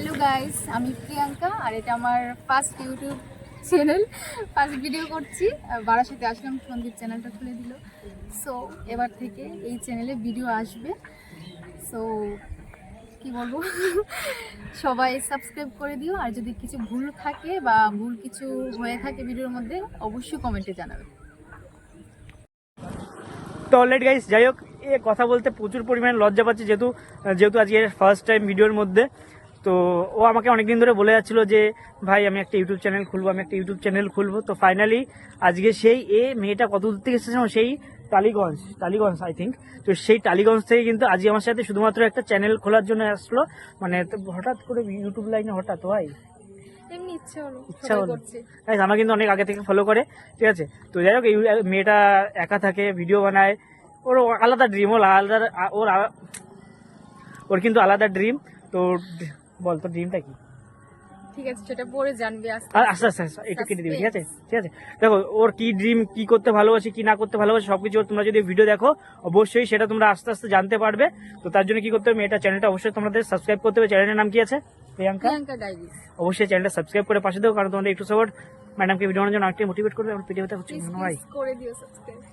Hello guys, আমি প্রিয়াঙ্কা আর এটা আমার first YouTube channel. First video করছি, বারাসাতে আসলাম, সন্দীপ চ্যানেলটা খুলে দিল। সো এবার থেকে এই চ্যানেলে ভিডিও আসবে। সো কি বলবো, সবাই সাবস্ক্রাইব করে দিও। আর যদি কিছু ভুল থাকে বা ভুল কিছু হয়ে থাকে ভিডিওর মধ্যে, অবশ্যই কমেন্টে জানাবে। তো অলরেডি গাইস, যাই হোক, এ কথা বলতে প্রচুর পরিমাণে লজ্জা পাচ্ছি, যেহেতু আজকে ফার্স্ট টাইম ভিডিওর মধ্যে। তো ও আমাকে অনেকদিন ধরে বলে যাচ্ছিল যে ভাই আমি একটা ইউটিউব চ্যানেল খুলবো, তো ফাইনালি আজকে সেই মেয়েটা কত দূর থেকে এসেছে, সেই টালিগঞ্জ আই থিঙ্ক। তো সেই টালিগঞ্জ থেকে কিন্তু আজকে আমার সাথে শুধুমাত্র একটা চ্যানেল খোলার জন্য আসলো। মানে তো হঠাৎ করে ইউটিউব লাইনে হঠাৎ হয়, ইচ্ছা হলো। আমার কিন্তু অনেক আগে থেকে ফলো করে, ঠিক আছে। তো যাই হোক, এই মেয়েটা একা থাকে, ভিডিও বানায়, ওর আলাদা ড্রিম, ওর কিন্তু আলাদা ড্রিম। তো বল, তোর ড্রিমটা কি? ঠিক আছে, সেটা পরে জানবে। আস্তে একটু কেটে দিবি, ঠিক আছে। দেখো, ওর কি ড্রিম, কি করতে ভালোবাসে, কি না করতে ভালোবাসে, সবকিছু তোমরা যদি ভিডিও দেখো অবশ্যই সেটা তোমরা আস্তে আস্তে জানতে পারবে। তো তার জন্য কি করতে হবে, মেয়েটা চ্যানেলটা অবশ্যই তোমাদের সাবস্ক্রাইব করতে হবে। চ্যানেলের নাম কি আছে? প্রিয়াঙ্কা ডায়েরিজ। অবশ্যই চ্যানেলটা সাবস্ক্রাইব করে পাশে দেবো, কারণ তোমাদের একটু সাপোর্ট ম্যাডামকে ভিডিও বানানোর জন্য অনেকটা মোটিভেট করবে। আমার ভিডিওটা হচ্ছে নয়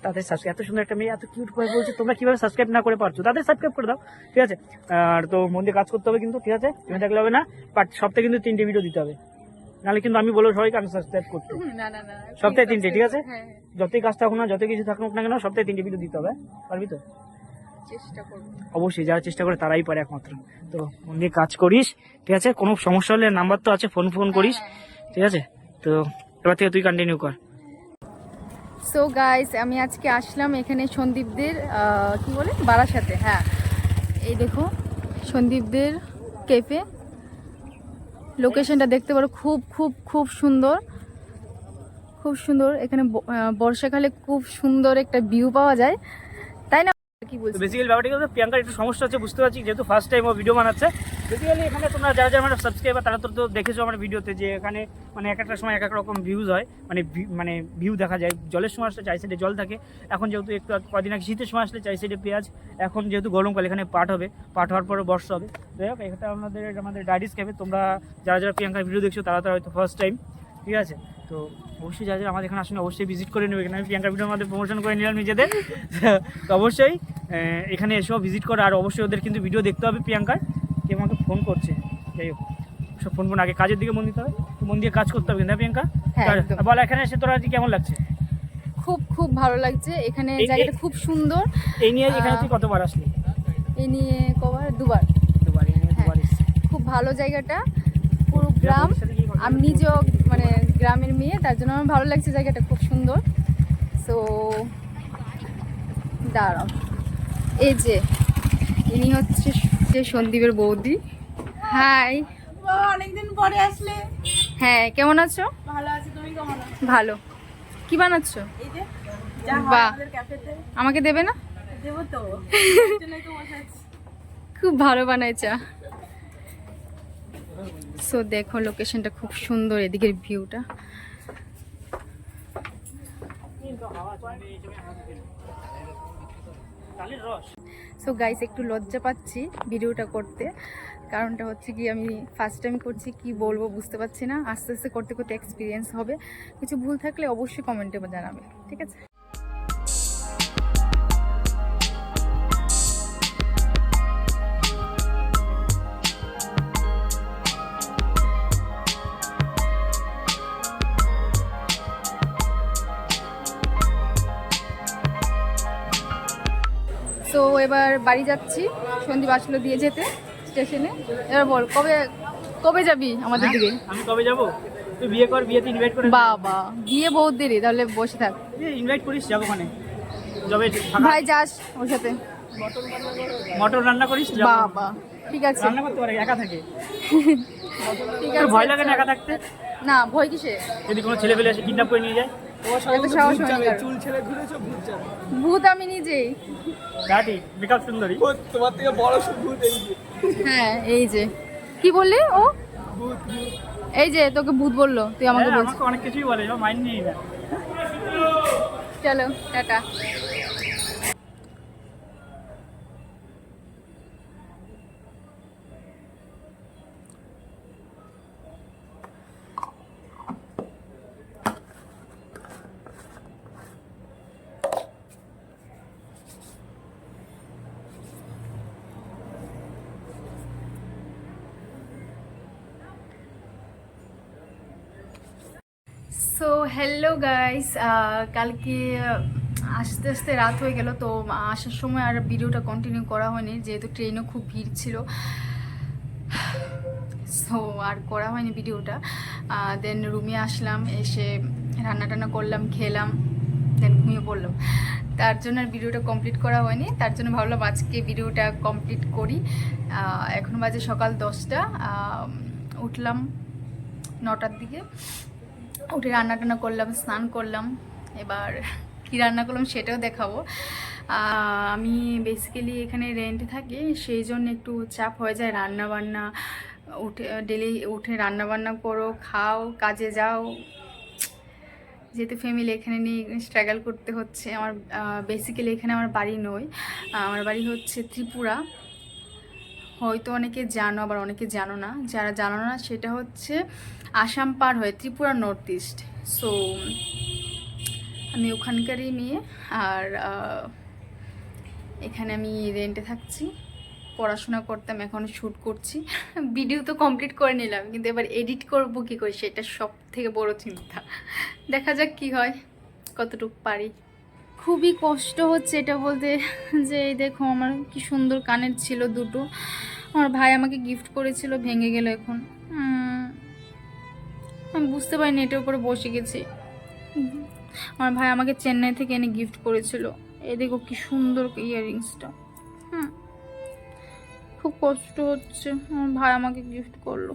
তাদের সাবস্ক্রাইব, এত সুন্দর একটা মেয়ে এত কিউট করে বলছে, তোমরা কিভাবে সাবস্ক্রাইব না করে পারছো? তাদের সাবস্ক্রাইব করে দাও, ঠিক আছে। আর তো মন দিয়ে কাজ করতে হবে কিন্তু, ঠিক আছে। তুমি থাকলে হবে না, বাট সপ্তাহে কিন্তু 3টে ভিডিও দিতে হবে, নাহলে কিন্তু আমি বলবো সবাইকে আনসাবস্ক্রাইব করতে। সপ্তাহে 3টে, ঠিক আছে। যতই কাজ থাকুক না, যত কিছু থাকুক না কেন, সপ্তাহে 3টে ভিডিও দিতে হবে। পারবি তো? চেষ্টা করব অবশ্যই, যারা চেষ্টা করে তারাই পারে একমাত্র। তো মন দিয়ে কাজ করিস, ঠিক আছে। কোনো সমস্যা হলে নাম্বার তো আছে, ফোন করিস, ঠিক আছে। তো এবার থেকে তুই কন্টিনিউ কর। সো গাইস, আমি আজকে আসলাম এখানে সন্দীপদের কি বলে বারাসাতে। হ্যাঁ, এই দেখো সন্দীপদের ক্যাফে, লোকেশনটা দেখতে পারো। খুব খুব খুব সুন্দর, খুব সুন্দর। এখানে বর্ষাকালে খুব সুন্দর একটা ভিউ পাওয়া যায়, তাই না? কি বলছো? বেসিক্যালি ব্যাপারটা কিন্তু প্রিয়াঙ্কার একটু সমস্যা হচ্ছে, বুঝতে পারছি, যেহেতু ফার্স্ট টাইম ও ভিডিও বানাচ্ছে। বেসিক্যালি এখানে তোমরা যারা আমার সাবস্ক্রাইবার, তারা তো দেখেছো আমার ভিডিওতে যে এখানে মানে এক একটা সময় এক এক রকম ভিউজ হয়, মানে ভিউ দেখা যায়। জলের সময় আসলে চাই সাইডে জল থাকে, এখন যেহেতু একটু কদিন আগে শীতের সময় আসলে চাই সাইডে পেঁয়াজ, এখন যেহেতু গরমকাল এখানে পাট হবে, পাট হওয়ার পরে বর্ষা হবে। যাই হোক, এটা আমাদের ডায়েরিজ ক্যাফে। তোমরা যারা প্রিয়াঙ্কার ভিডিও দেখছো তারা হয়তো ফার্স্ট টাইম, ঠিক আছে। তো অবশ্যই যারা আমাদের এখানে আসলে অবশ্যই ভিজিট করে নেবে। এখানে আমি প্রিয়াঙ্কা ভিডিওর মধ্যে প্রমোশন করে নিলাম নিজেদের। তো অবশ্যই এখানে এসেও ভিজিট করে, আর অবশ্যই ওদের কিন্তু ভিডিও দেখতে হবে। প্রিয়াঙ্কার কে আমাকে ফোন করছে, যাই হোক সব ফোন আগে কাজের দিকে মন দিতে হবে, মন দিয়ে কাজ করতে হবে কিন্তু, প্রিয়াঙ্কা। বল, এখানে এসে তোরা কেমন লাগছে? খুব খুব ভালো লাগছে এখানে, জায়গাটা খুব সুন্দর। এই নিয়ে এখানে তুই কতবার আসলি? এই নিয়ে দুবার। খুব ভালো জায়গাটা, পুরো গ্রাম। আমি নিজেও মানে গ্রামের মেয়ে, তার জন্য আমার ভালো লাগছে, জায়গাটা খুব সুন্দর। সো দাঁড়াও, এই যে ইনি হচ্ছে যে সন্দীপের বৌদি। হাই, অনেকদিন পরে আসলে। হ্যাঁ, কেমন আছো? ভালো আছি, তুমি কেমন আছো? ভালো। কি বানাচ্ছো? এই যে যা বাহ, আমাদের ক্যাফেতে। আমাকে দেবে না? দেবো তো, জন্যই তো বসে আছি। খুব ভালো বানায় চা। সো দেখো, লোকেশনটা খুব সুন্দর, এদিকের ভিউটা। সো গাইস, একটু লজ্জা পাচ্ছি ভিডিওটা করতে, কারণটা হচ্ছে কি আমি ফার্স্ট টাইম করছি, কি বলবো বুঝতে পারছি না। আস্তে আস্তে করতে করতে এক্সপিরিয়েন্স হবে। কিছু ভুল থাকলে অবশ্যই কমেন্টে জানাবে, ঠিক আছে। তো এবার বাড়ি যাচ্ছি, সন্দীপ আসলো দিয়ে যেতে স্টেশনে। এবার বল, কবে যাবি আমাদের দিকে? আমি কবে যাব? তুই বিয়ে কর, বিয়েতে ইনভাইট করে। বাবা, বিয়ে বহুত দেরি, তাহলে বসে থাক। ইনভাইট করিস, যাবো ওখানে। ভাই যাস ওর সাথে, মটর রান্না করিস। বাবা ঠিক আছে, রান্না করতে পারে একা থাকে। ঠিক আছে। ভয় লাগে না একা থাকতে? না, ভয় কিসে? যদি কোনো ছেলে পেলে এসে কিডন্যাপ করে নিয়ে যায়? ভূত আমি নিজেই। মেকআপ সুন্দরী, তোমার থেকে বড় ভূত এই যে। হ্যাঁ, এই যে কি বললি ও? এই যে তোকে ভূত বললো, তুই আমাকে বলছিস। আমাকে অনেক কিছুই বলে, মাইন্ড নেই না। চলো টাটা। সো হ্যালো গাইস, কালকে আস্তে আস্তে রাত হয়ে গেল, তো আসার সময় আর ভিডিওটা কন্টিনিউ করা হয়নি যেহেতু ট্রেনও খুব ভিড় ছিল। সো আর করা হয়নি ভিডিওটা। দেন রুমে আসলাম, এসে রান্না টান্না করলাম, খেলাম, দেন ঘুমিয়ে পড়লাম। তার জন্য আর ভিডিওটা কমপ্লিট করা হয়নি, তার জন্য ভাবলাম আজকে ভিডিওটা কমপ্লিট করি। এখন বাজে সকাল 10টা। উঠলাম 9টার দিকে, উঠে রান্না টান্না করলাম, স্নান করলাম। এবার কি রান্না করলাম সেটাও দেখাবো। আমি বেসিক্যালি এখানে রেন্টে থাকি, সেই জন্য একটু চাপ হয়ে যায় রান্না বান্না। উঠে ডেলি উঠে রান্না বান্না করো, খাও, কাজে যাও, যেহেতু ফ্যামিলি এখানে নিয়ে স্ট্রাগল করতে হচ্ছে। আমার বেসিক্যালি এখানে আমার বাড়ি নয়, আমার বাড়ি হচ্ছে ত্রিপুরা। হয়তো অনেকে জানো, আবার অনেকে জানো না। যারা জানো না সেটা হচ্ছে আসাম পার হয়ে ত্রিপুরা নর্থ ইস্ট। সো আমি ওখানকারই মেয়ে, আর এখানে আমি রেন্টে থাকছি, পড়াশোনা করতাম, এখন শ্যুট করছি। ভিডিও তো কমপ্লিট করে নিলাম, কিন্তু এবার এডিট করব কী করে সেটা সব থেকে বড় চিন্তা। দেখা যাক কি হয়, কতটুকু পারি। খুবই কষ্ট হচ্ছে এটা বলতে যে এই দেখো আমার কি সুন্দর কানের ছিল দুটো, আমার ভাই আমাকে গিফট করেছিল, ভেঙে গেল এখন। আমি বুঝতে পারিনি এটার উপরে বসে গেছি। আমার ভাই আমাকে চেন্নাই থেকে এনে গিফট করেছিল। এই দেখো কি সুন্দর ইয়াররিংসটা। খুব কষ্ট হচ্ছে, আমার ভাই আমাকে গিফট করলো।